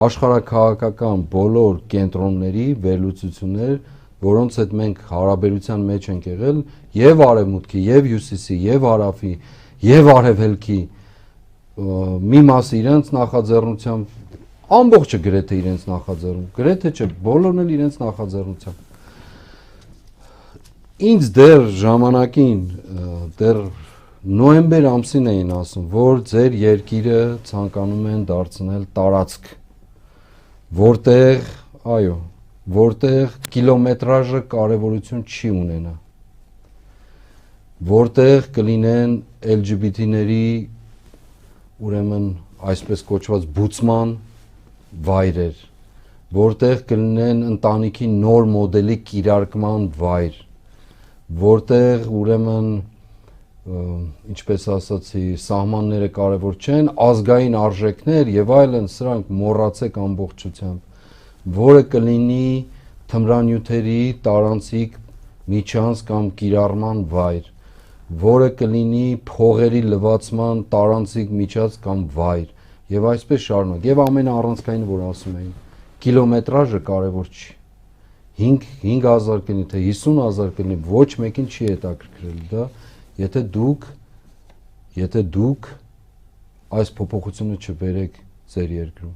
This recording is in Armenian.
աշխարհաքաղաքական բոլոր կենտրոնների վերլուծություններ, որոնց հետ մենք հարաբերության մեջ ենք եղել եւ արևմուտքի, եւ հյուսիսի, եւ հարավի, եւ արևելքի մի մասը իրենց նախաձեռնությամբ ամբողջը գրեթե իրենց նախաձեռնությամբ, գրեթե չէ, բոլորն էլ իրենց նախաձեռնությամբ։ Ինձ դեռ ժամանակին, դեռ նոյեմբեր ամսին էին ասում, որ ձեր երկիրը ցանկանում են դարձնել տարածք, որտեղ, այո, որտեղ կիլոմետրաժը կարևորություն չի ունենա, որտեղ կլինեն LGBT-ների, ուրեմն այսպես կոչված բուծման վայրեր, որտեղ կլինեն ընտանիքի նոր մոդելի կիրարկման վայր, որտեղ ուրեմն ինչպես ասացի, սահմանները կարևոր չեն, ազգային արժեքներ եւ այլն, սրանք մոռացեք ամբողջությամբ, որը կլինի թմրանյութերի տարանցիկ միջանց կամ կիրառման վայր, որը կլինի փողերի լվացման տարանցիկ միջանց կամ վայր, եւ այսպես շարունակ, եւ ամենաառանցքայինը, որ ասում էին, կիլոմետրաժը կարևոր չի, 5000 կլինի, թե 50000 կլինի, ոչ մեկին չի հետաքրքրել դա, եթե դուք այս փոփոխությունը չբերեք ձեր երկրում։